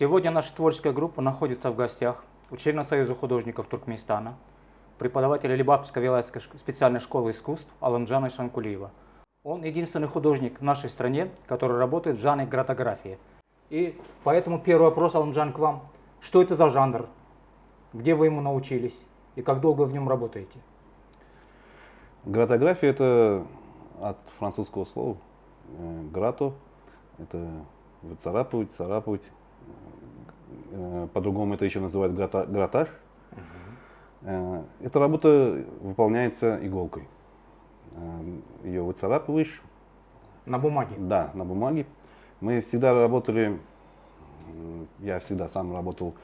Сегодня наша творческая группа находится в гостях у члена Союза художников Туркменистана, преподавателя Либапской Вилайской специальной школы искусств Алымжана Ишанкулиева. Он единственный художник в нашей стране, который работает в жанре гратографии. И поэтому первый вопрос, Алымжан, к вам. Что это за жанр? Где вы ему научились? И как долго вы в нем работаете? Гратография — это от французского слова грато. Это выцарапывать, царапывать. По-другому это еще называют гратаж. Эта работа выполняется иголкой. Ее выцарапываешь. На бумаге? Да, на бумаге. Мы всегда работали, я всегда сам работал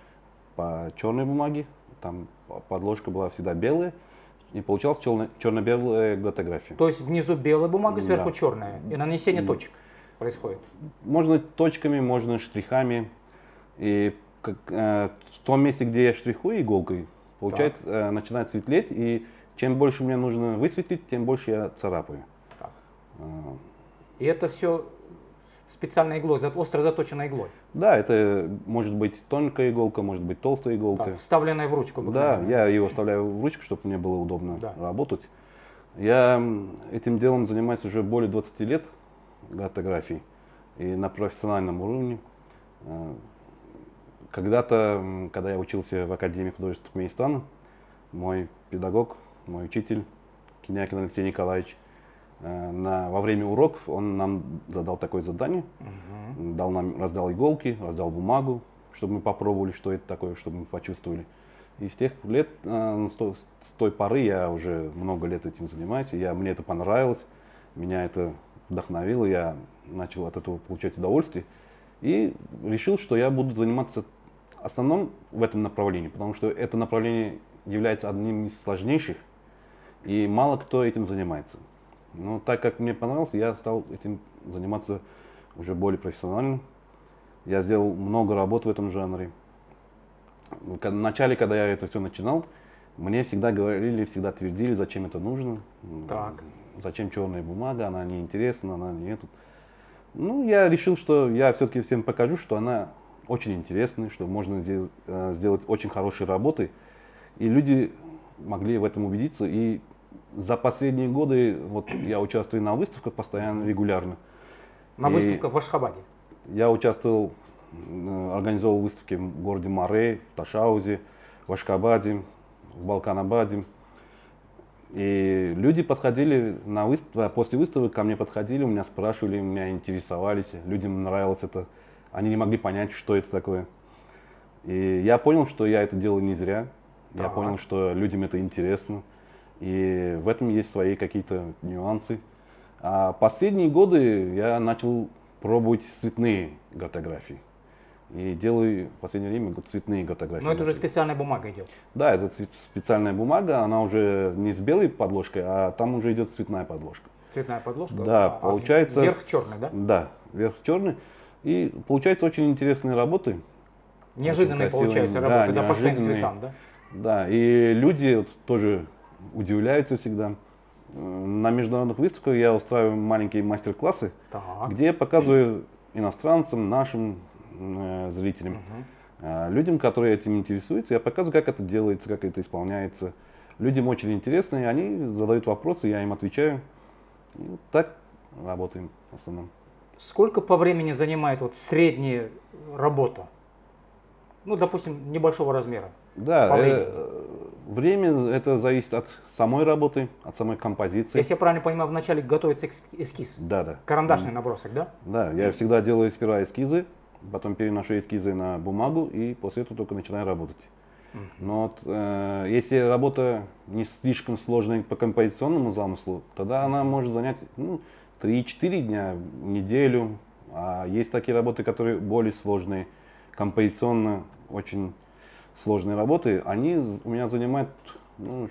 по черной бумаге. Там подложка была всегда белая. И получалась черно-белая гратография. То есть внизу белая бумага, сверху Да. черная. И нанесение точек происходит? Можно точками, можно штрихами. И в том месте, где я штрихую иголкой, получается, начинает светлеть. И чем больше мне нужно высветлить, тем больше я царапаю. Так. И это все специальной иглой, остро заточенной иглой? Да, это может быть тонкая иголка, может быть толстая иголка. Так, вставленная в ручку? Да, я ее вставляю в ручку, чтобы мне было удобно Да. работать. Я этим делом занимаюсь уже более 20 лет, гратографией, и на профессиональном уровне. Когда-то, когда я учился в Академии художеств Туркменистана, мой педагог, мой учитель Кинякин Алексей Николаевич, во время уроков он нам задал такое задание, раздал иголки, раздал бумагу, чтобы мы попробовали, что это такое, чтобы мы почувствовали. И с тех лет, с той поры я уже много лет этим занимаюсь, и мне это понравилось, меня это вдохновило, я начал от этого получать удовольствие и решил, что я буду заниматься в основном в этом направлении, потому что это направление является одним из сложнейших, и мало кто этим занимается. Но так как мне понравилось, я стал этим заниматься уже более профессионально. Я сделал много работ в этом жанре. В начале, когда я это все начинал, мне всегда говорили, всегда твердили, зачем это нужно. Так. Зачем черная бумага, она неинтересна, она не это. Ну, я решил, что я все-таки всем покажу, что она очень интересная, что можно сделать очень хорошие работы. И люди могли в этом убедиться. И за последние годы вот, я участвую на выставках постоянно, регулярно. На выставках в Ашхабаде? Я участвовал, организовал выставки в городе Море, в Ташаузе, в Ашхабаде, в Балканабаде. И люди подходили после выставок, ко мне подходили, у меня спрашивали, меня интересовались, людям нравилось это. Они не могли понять, что это такое. И я понял, что я это делаю не зря. Я понял, что людям это интересно. И в этом есть свои какие-то нюансы. А последние годы я начал пробовать цветные гратографии. И делаю в последнее время цветные гратографии. Но это уже специальная бумага идет? Да, это специальная бумага, она уже не с белой подложкой, а там уже идет цветная подложка. Цветная подложка? Да, получается... Верх черный, да? Да, верх черный. И получаются очень интересные работы. Неожиданные получаются работы, да, по своим цветам, да? Да, и люди вот тоже удивляются всегда. На международных выставках я устраиваю маленькие мастер-классы, где я показываю иностранцам, нашим зрителям, людям, которые этим интересуются, я показываю, как это делается, как это исполняется. Людям очень интересно, и они задают вопросы, я им отвечаю. И вот так работаем в основном. Сколько по времени занимает вот средняя работа? Ну, допустим, небольшого размера. Да, время это зависит от самой работы, от самой композиции. Если я правильно понимаю, вначале готовится эскиз? Да, да. Карандашный набросок, да? Да, я всегда делаю сперва эскизы, потом переношу эскизы на бумагу и после этого только начинаю работать. Но вот, если работа не слишком сложная по композиционному замыслу, тогда она может занять 3-4 дня, неделю. А есть такие работы, которые более сложные, композиционно очень сложные работы, они у меня занимают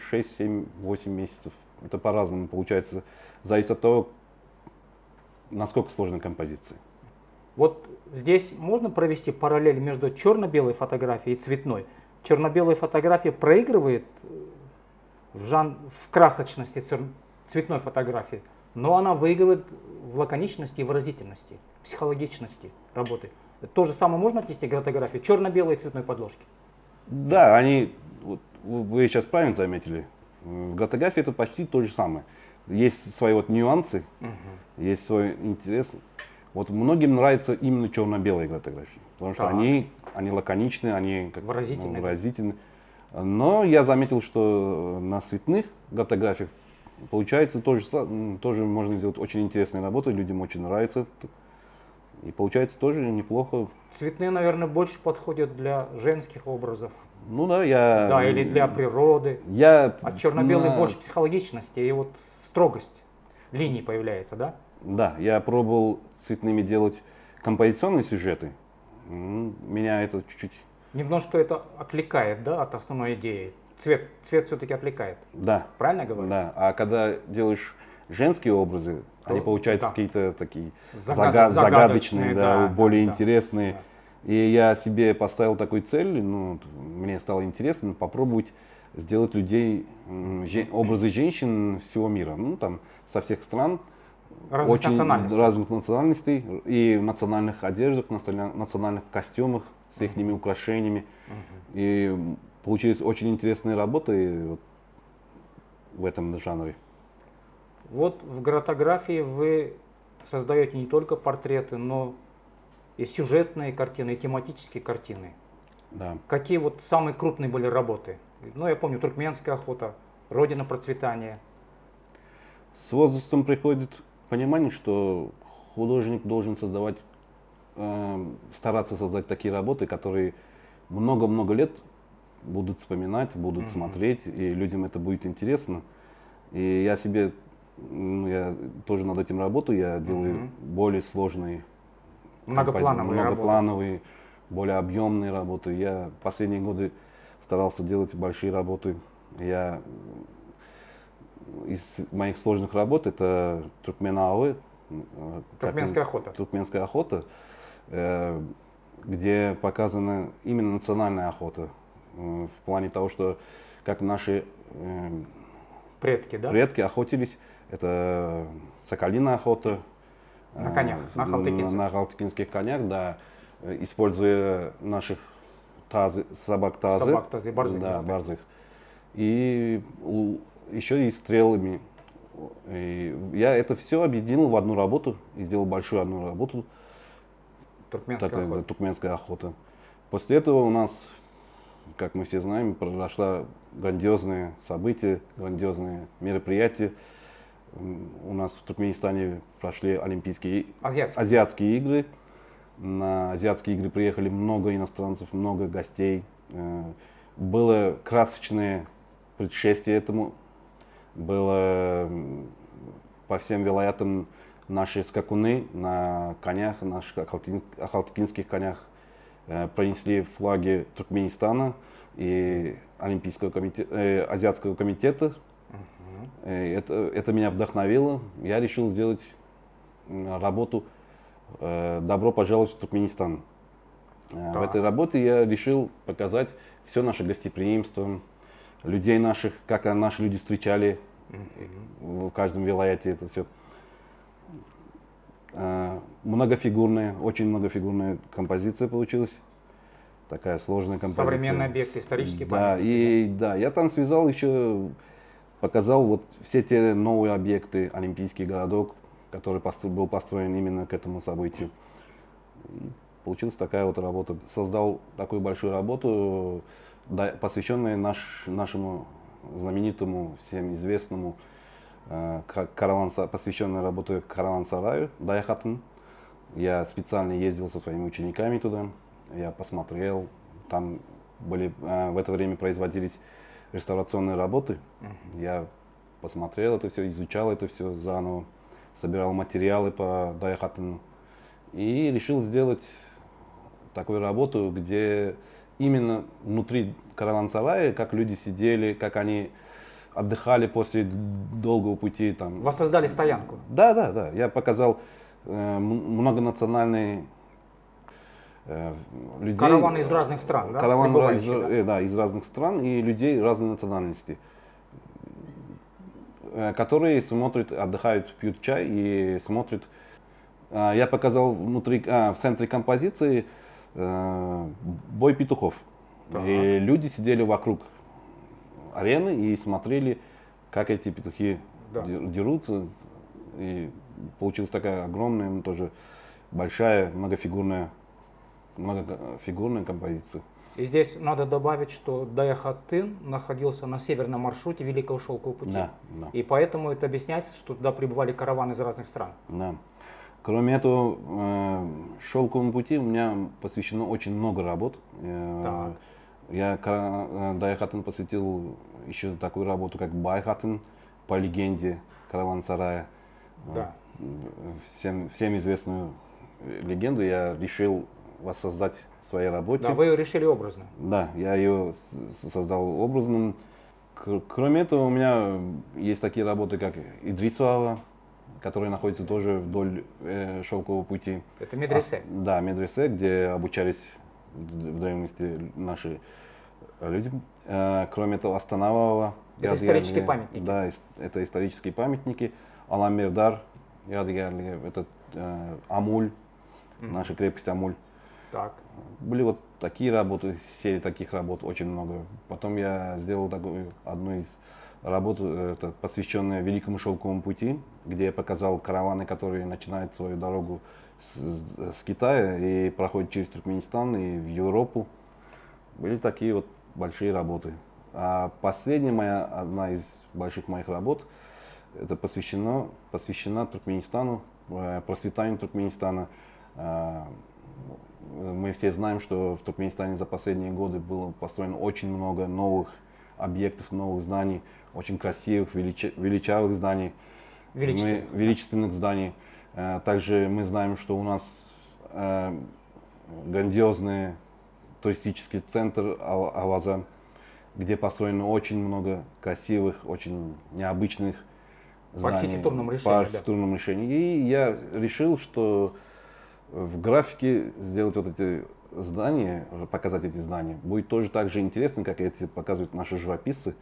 6, 7, 8 месяцев. Это по-разному получается, зависит от того, насколько сложная композиция. Вот здесь можно провести параллель между черно-белой фотографией и цветной. Черно-белая фотография проигрывает в красочности цветной фотографии, но она выигрывает в лаконичности и выразительности, психологичности работы. То же самое можно отнести к гратографии? Черно-белые цветной подложки. Да, они, вот вы сейчас правильно заметили, в гратографии это почти то же самое. Есть свои вот нюансы, есть свой интерес. Вот многим нравятся именно черно-белые гратографии, потому что Так. они лаконичны, они как, Выразительны, да. выразительны. Но я заметил, что на цветных гратографиях получается тоже можно сделать очень интересные работы, людям очень нравится. И получается тоже неплохо. Цветные, наверное, больше подходят для женских образов. Ну да, Да, или для природы. Я А черно-белый на- больше психологичности и вот строгость линий появляется, да? Да, я пробовал цветными делать композиционные сюжеты. Меня это чуть-чуть... Немножко это отвлекает, да, от основной идеи. Цвет все-таки отвлекает. Да, Правильно я говорю? да. А когда делаешь женские образы, они получаются да. какие-то такие Загадочные, загадочные, да, да, более да. интересные. Да. И я себе поставил такой цель, ну, мне стало интересно попробовать сделать людей, образы женщин всего мира, ну, там, со всех стран. Разных Очень национальностей. разных национальностей и в национальных одеждах, национальных костюмах с их украшениями. И получились очень интересные работы вот в этом жанре. Вот в гратографии вы создаете не только портреты, но и сюжетные картины, и тематические картины. Да. Какие вот самые крупные были работы? Ну, я помню, туркменская охота, Родина процветания. С возрастом приходит понимание, что художник должен создавать, стараться создать такие работы, которые много-много лет будут вспоминать, будут смотреть, и людям это будет интересно. И я себе, я тоже над этим работаю, я делаю более сложные, многоплановые, более объемные работы. Я последние годы старался делать большие работы. Я из моих сложных работ это Туркменауэ, Туркменская охота, где показана именно национальная охота. В плане того, что как наши предки, да? предки охотились, это соколиная охота. На конях, на халтыкинцах. На халтыкинских конях, да, используя наших собак тазы, борзых. да, борзых. И еще и стрелами. И я это все объединил в одну работу и сделал большую одну работу. Туркменская охота. После этого у нас, как мы все знаем, произошло грандиозные события, грандиозные мероприятия. У нас в Туркменистане прошли азиатские игры. На азиатские игры приехали много иностранцев, много гостей. Было красочное предшествие этому. Было по всем вилаятам наши скакуны на конях, наших ахалтыкинских конях пронесли флаги Туркменистана и Азиатского комитета. Это меня вдохновило. Я решил сделать работу «Добро пожаловать в Туркменистан». В этой работе я решил показать все наше гостеприимство, людей наших, как наши люди встречали в каждом вилаяте, это все. Многофигурная, очень многофигурная композиция получилась. Такая сложная композиция. Современные объекты, исторические памятники. И да, я там связал еще, показал вот все те новые объекты, Олимпийский городок, который был построен именно к этому событию. И получилась такая вот работа. Создал такую большую работу, посвященную нашему знаменитому, всем известному, посвященную работе караван-сараю Даяхатын. Я специально ездил со своими учениками туда, я посмотрел, там в это время производились реставрационные работы. Я посмотрел это все, изучал это все заново, собирал материалы по Даяхатыну и решил сделать такую работу, где именно внутри караван-сарая, как люди сидели, как они отдыхали после долгого пути. Там. Воссоздали стоянку? Да. Я показал многонациональные людей. Караваны из разных стран, да? Караваны из разных стран и людей разной национальности, которые смотрят, отдыхают, пьют чай и смотрят Я показал внутри, в центре композиции бой петухов. Так. И люди сидели вокруг арены и смотрели, как эти петухи Да. дерутся. И получилась такая огромная, но тоже большая многофигурная композиция. И здесь надо добавить, что Дая-Хатын находился на северном маршруте Великого Шелкового пути. Да, да. И поэтому это объясняется, что туда прибывали караваны из разных стран. Да. Кроме этого, шелковому пути у меня посвящено очень много работ. Так. Я Дая-Хатын посвятил еще такую работу, как Бай-Хатын, по легенде караван-сарая. Да. Всем известную легенду я решил воссоздать в своей работе. Да, вы ее решили образно. Да, я ее создал образным. Кроме этого, у меня есть такие работы, как Идрисова, которые находятся тоже вдоль шелкового пути. Это медресе. Да, медресе, где обучались в древности наши люди. Кроме этого, Астанавова. Это исторические памятники. Да, это исторические памятники. Аламердар, это Амуль, наша крепость Амуль. Так. Были вот такие работы, серии таких работ очень много. Потом я сделал одну из работ, посвященная Великому Шелковому пути, где я показал караваны, которые начинают свою дорогу с Китая и проходят через Туркменистан и в Европу. Были такие вот большие работы. А последняя одна из больших моих работ, это посвящена Туркменистану, процветанию Туркменистана. Мы все знаем, что в Туркменистане за последние годы было построено очень много новых объектов, новых зданий, очень красивых, величавых зданий, величественных зданий. Также мы знаем, что у нас грандиозный туристический центр Аваза, где построено очень много красивых, очень необычных зданий. По архитектурному решению. И я решил, что в графике сделать вот эти здания, показать эти здания, будет тоже так же интересно, как эти показывают наши живописцы.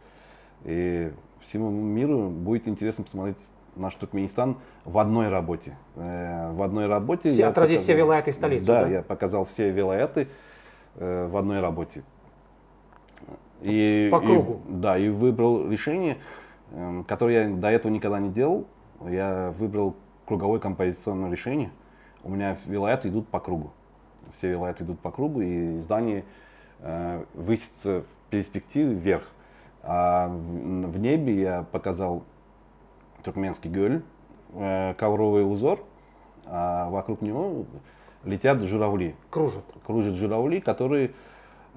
И всему миру будет интересно посмотреть наш Туркменистан в одной работе. В одной работе отразить все вилаяты столицы. Да, я показал все вилаяты в одной работе. По кругу. И выбрал решение, которое я до этого никогда не делал. Я выбрал круговое композиционное решение. У меня вилаяты идут по кругу. Все вилаяты идут по кругу, и здание высится в перспективе вверх. А в небе я показал туркменский гölь, ковровый узор, а вокруг него летят журавли. Кружат журавли, которые...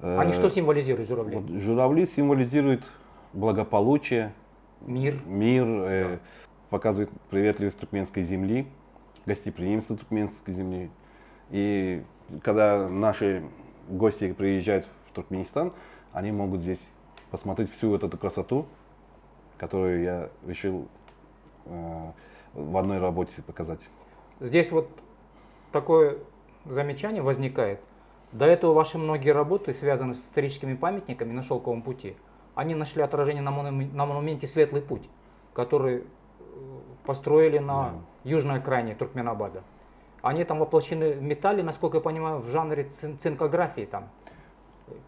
Они что символизируют, журавли? Вот, журавли символизируют благополучие, мир, показывают приветливость туркменской земли, гостеприимство туркменской земли. И когда наши гости приезжают в Туркменистан, они могут здесь посмотреть всю вот эту красоту, которую я решил в одной работе показать. Здесь вот такое замечание возникает. До этого ваши многие работы, связанные с историческими памятниками на Шелковом пути, они нашли отражение на монументе «Светлый путь», который построили на южной окраине Туркменабада. Они там воплощены в металле, насколько я понимаю, в жанре цинкографии там,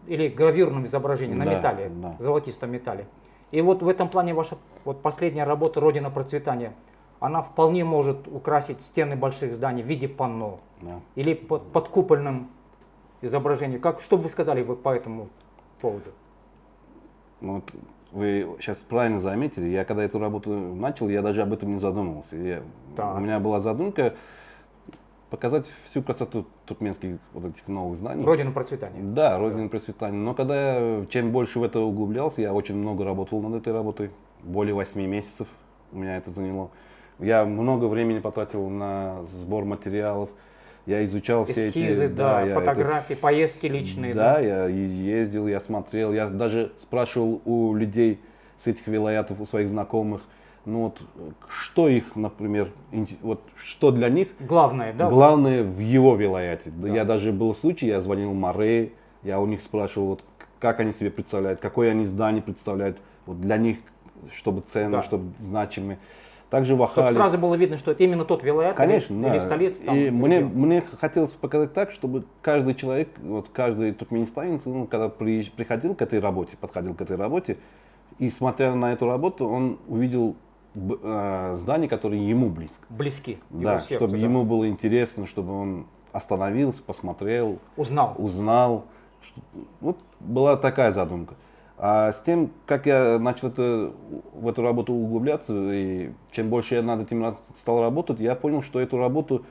или гравюрном изображении на металле, золотистом металле. И вот в этом плане ваша вот последняя работа «Родина процветания», она вполне может украсить стены больших зданий в виде панно или под купольным изображением. Что бы вы сказали по этому поводу? Вот вы сейчас правильно заметили, я когда эту работу начал, я даже об этом не задумывался. У меня была задумка показать всю красоту туркменских вот этих новых зданий. Родину процветания. Да, родину процветания. Но чем больше в это углублялся, я очень много работал над этой работой. Более 8 месяцев у меня это заняло. Я много времени потратил на сбор материалов. Я изучал все эскизы, эти фотографии, поездки личные. Да, я ездил, я смотрел, я даже спрашивал у людей с этих вилаятов, у своих знакомых, что их, например, что для них главное в его вилаяте. Да. Я даже был случай, я звонил Море, я у них спрашивал, как они себе представляют, какое они здание представляют, для них, чтобы ценно, чтобы значимы. Также в Чтобы Ахале. сразу было видно, что это именно тот вилаят Конечно, или да. столица. Там, И мне, регион. мне хотелось показать так, чтобы каждый человек, вот каждый туркменистанец, ну, когда приходил к этой работе, подходил к этой работе, и смотря на эту работу, он увидел здание, которое ему близко. Близки. Его Да, сердцу, чтобы да. ему было интересно, чтобы он остановился, посмотрел, Узнал. узнал. Вот была такая задумка. А с тем, как я начал в эту работу углубляться, и чем больше я над этим стал работать, я понял, что эту работу,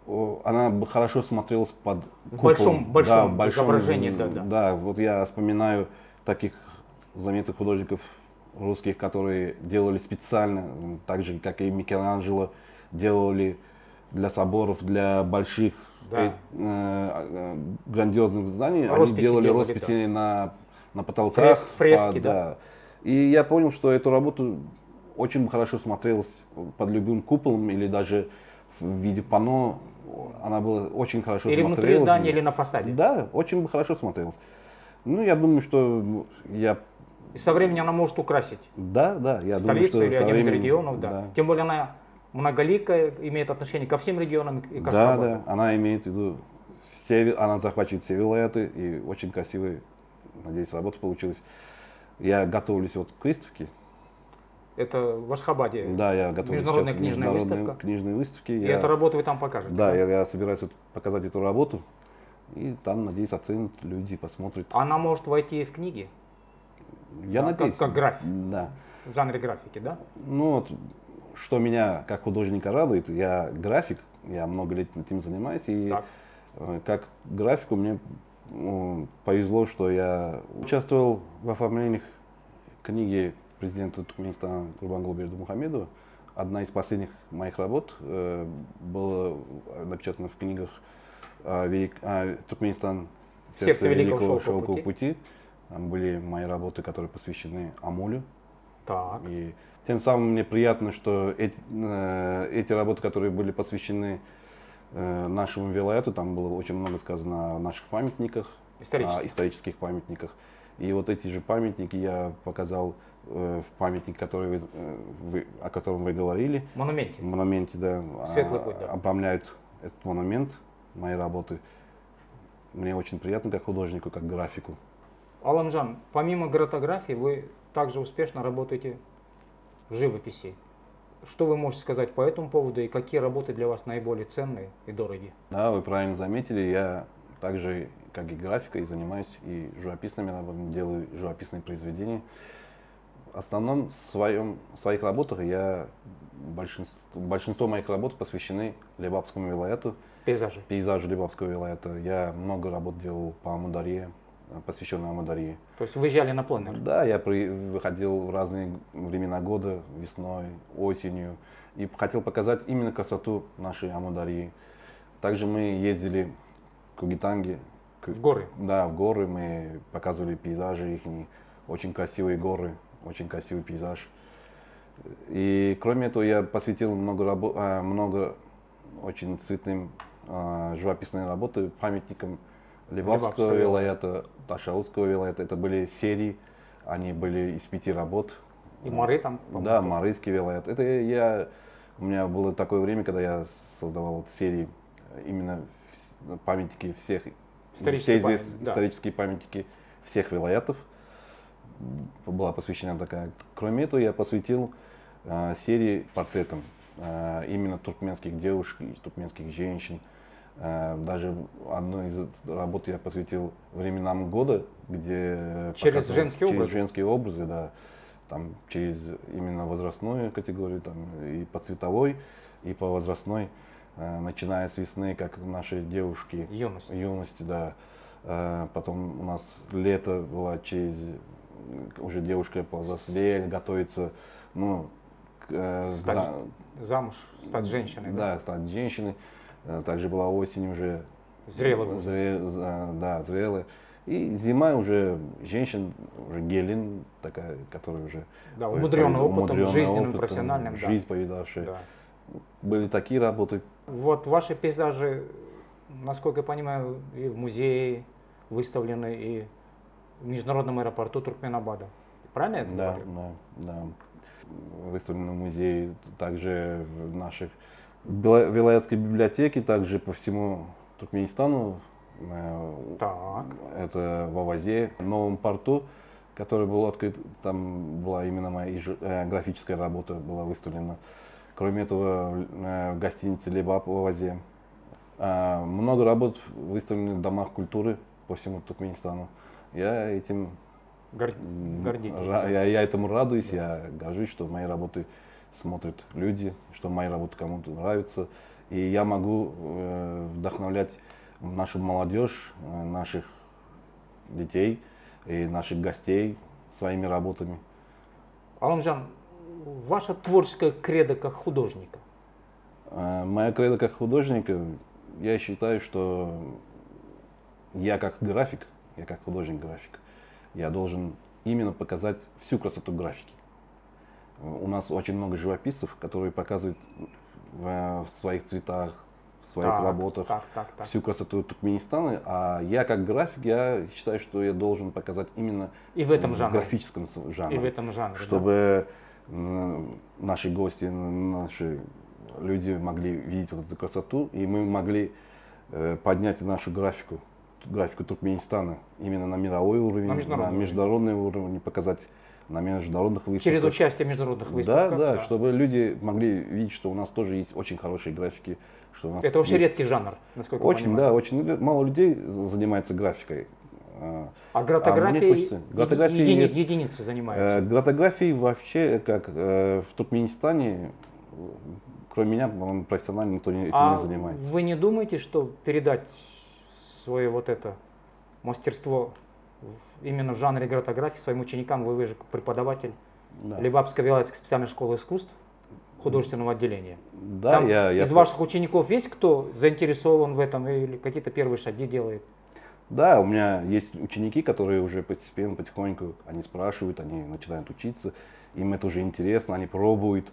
она бы хорошо смотрелась под куполом. Большом изображении, да. Да, вот я вспоминаю таких знаменитых художников русских, которые делали специально, так же, как и Микеланджело, делали для соборов, для больших Да. грандиозных зданий, они Росписи делали делали, росписи на потолках. Фрески, да. И я понял, что эту работу очень хорошо смотрелась под любым куполом или даже в виде панно. Она была очень хорошо Или смотрелась. внутри здания, или на фасаде. Да, очень хорошо смотрелась. Ну, я думаю, что И со временем она может украсить Да, я думаю, столицу что или со один из временем, регионов. Да. Тем более она многоликая, имеет отношение ко всем регионам и к Да, Ашхабаду. она имеет в виду она захватывает все вилаяты, и очень красивая, надеюсь, работа получилась. Я готовлюсь вот к выставке. Это в Ашхабаде. Да, я готовлюсь Международная сейчас к книжная международной выставка. книжной выставке. И эту работу вы там покажете. Да, я собираюсь показать эту работу, и там, надеюсь, оценят люди, посмотрят. Она может войти в книги, Я надеюсь. как график, Да. в жанре графики, да? Ну вот, что меня как художника радует, я график, я много лет этим занимаюсь, и Так. как графику мне повезло, что я участвовал в оформлениях книги президента Туркменистана Гурбангулы Бердымухамедова. Одна из последних моих работ была напечатана в книгах «Туркменистан. Сердце Великого Шелкового пути». Там были мои работы, которые посвящены Амулю. Так. И тем самым мне приятно, что эти работы, которые были посвящены нашему вилаяту, там было очень много сказано о наших памятниках, о исторических памятниках. И вот эти же памятники я показал в памятнике, о котором вы говорили. Монументе. В монументе, да. Светлый путь, да. Обрамляют этот монумент, мои работы. Мне очень приятно как художнику, как графику. Аламжан, помимо графотографии, вы также успешно работаете в живописи. Что вы можете сказать по этому поводу и какие работы для вас наиболее ценные и дорогие? Да, вы правильно заметили, я также, как и графикой, занимаюсь и живописными работами, делаю живописные произведения. В основном в своих работах большинство моих работ посвящены Лебапскому вилаяту, Пейзажи. пейзажу Лебапского вилаята. Я много работ делал по Амударье, посвященной Амударье. То есть выезжали на пленэр? Да, я выходил в разные времена года, весной, осенью, и хотел показать именно красоту нашей Амударьи. Также мы ездили к Угитанге. В горы? Да, в горы, мы показывали пейзажи их, очень красивые горы, очень красивый пейзаж. И кроме этого я посвятил много очень цветным живописной работы памятникам Лебапского вилаята, Ташаутского вилаята. Это были серии, они были из 5 работ. И Мары там? Да, Марыйский вилаят. У меня было такое время, когда я создавал серии именно памятники исторические памятники всех вилаятов. Была посвящена такая. Кроме этого, я посвятил серии портретам именно туркменских девушек, туркменских женщин. Даже одну из работ я посвятил временам года, где через женские образы, да, там через именно возрастную категорию, там и по цветовой, и по возрастной, начиная с весны, как наши девушки, юности, да. Потом у нас лето было уже девушка повзрослее, готовится, замуж, стать женщиной. Да, стать женщиной. Также была осень уже зрелая. И зима уже женщин, уже гелин, такая, которая уже умудренный опытом, жизненным, профессиональным. Жизнь повидавшая. Да. Были такие работы. Вот ваши пейзажи, насколько я понимаю, и в музее выставлены, и в международном аэропорту Туркменабада. Правильно я это говорю? Да. выставлены в музее, также в наших Вилаятской библиотеке, также по всему Туркменистану. Так. Это в Авазе, в новом порту, который был открыт, там была именно моя графическая работа была выставлена. Кроме этого, в гостинице Лебаб в Авазе. Много работ выставлены в домах культуры по всему Туркменистану. Я этим Гордитесь. я этому радуюсь, я горжусь, что мои работы смотрят люди, что мои работы кому-то нравятся. И я могу вдохновлять нашу молодежь, наших детей и наших гостей своими работами. Аламжан, ваша творческая кредо как художника? Моя кредо как художника, я считаю, что я как график, я как художник-график, я должен именно показать всю красоту графики. У нас очень много живописцев, которые показывают в своих цветах, в своих работах так. всю красоту Туркменистана, а я как график, я считаю, что я должен показать именно И в этом жанре. графическом жанре. И в этом жанре. Чтобы наши гости, наши люди могли видеть вот эту красоту, и мы могли поднять нашу графику Туркменистана именно на мировой уровень, на международный уровень, показать на международных выставках. Через участие в международных выставках. Да, чтобы люди могли видеть, что у нас тоже есть очень хорошие графики. Что у нас это вообще есть... редкий жанр, насколько я понимаю. Да, очень мало людей занимается графикой. А гратографией гратографией единицы занимаются? Гратографией вообще, как в Туркменистане, кроме меня, профессионально никто этим не занимается. Вы не думаете, что передать свое вот это мастерство именно в жанре гратографии своим ученикам? Вы же преподаватель Лебабской Вилаятской специальной школы искусств художественного отделения. Да, из ваших учеников есть кто заинтересован в этом или какие-то первые шаги делает? Да, у меня есть ученики, которые уже постепенно, потихоньку, они спрашивают, они начинают учиться, им это уже интересно, они пробуют.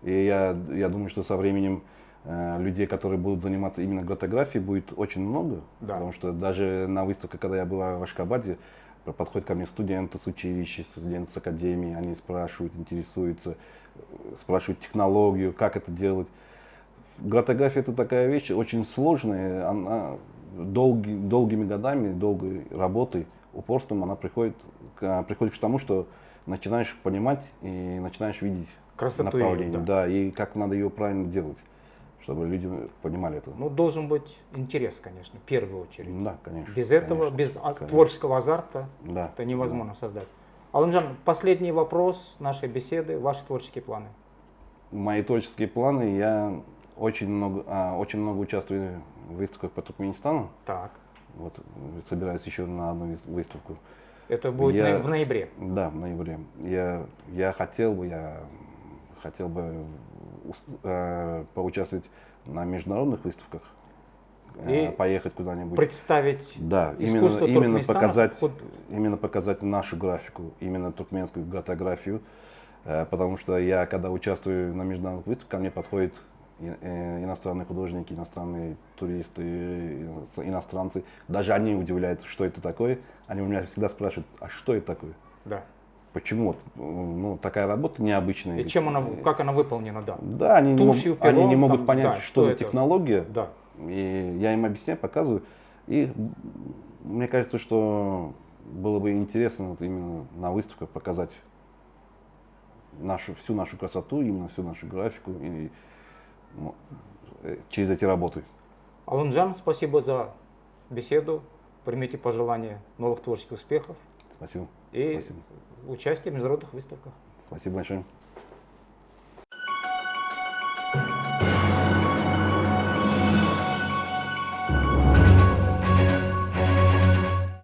И я думаю, что со временем людей, которые будут заниматься именно гратографией, будет очень много. Да. Потому что даже на выставке, когда я был в Ашхабаде, подходят ко мне студенты с училища, студенты с академии, они спрашивают, интересуются, спрашивают технологию, как это делать. Гратография — это такая вещь очень сложная, она долгими годами, долгой работой, упорством она приходит к тому, что начинаешь понимать и начинаешь видеть красоту направление, ее, да, и как надо ее правильно делать, чтобы люди понимали это. Ну, должен быть интерес, конечно, в первую очередь. Да, конечно. Без этого, без творческого азарта это невозможно создать. Аламжан, последний вопрос нашей беседы. Ваши творческие планы? Мои творческие планы, я очень много участвую в выставках по Туркменистану. Так. Вот, собираюсь еще на одну выставку. Это будет в ноябре? Да, в ноябре. Я хотел бы поучаствовать на международных выставках, поехать куда-нибудь. Представить искусство именно Туркменистана? показать нашу графику, именно туркменскую гратографию. Потому что я, когда участвую на международных выставках, ко мне подходят иностранные художники, иностранные туристы, иностранцы. Даже они удивляются, что это такое. Они у меня всегда спрашивают, а что это такое? Да. Почему? Ну, такая работа необычная. И как она выполнена, да. Да, они не могут понять, что за технология. Да. И я им объясняю, показываю. И мне кажется, что было бы интересно вот именно на выставках показать всю нашу красоту, именно всю нашу графику и через эти работы. Аламжан, спасибо за беседу. Примите пожелания новых творческих успехов. Спасибо. И участие в международных выставках. Спасибо большое.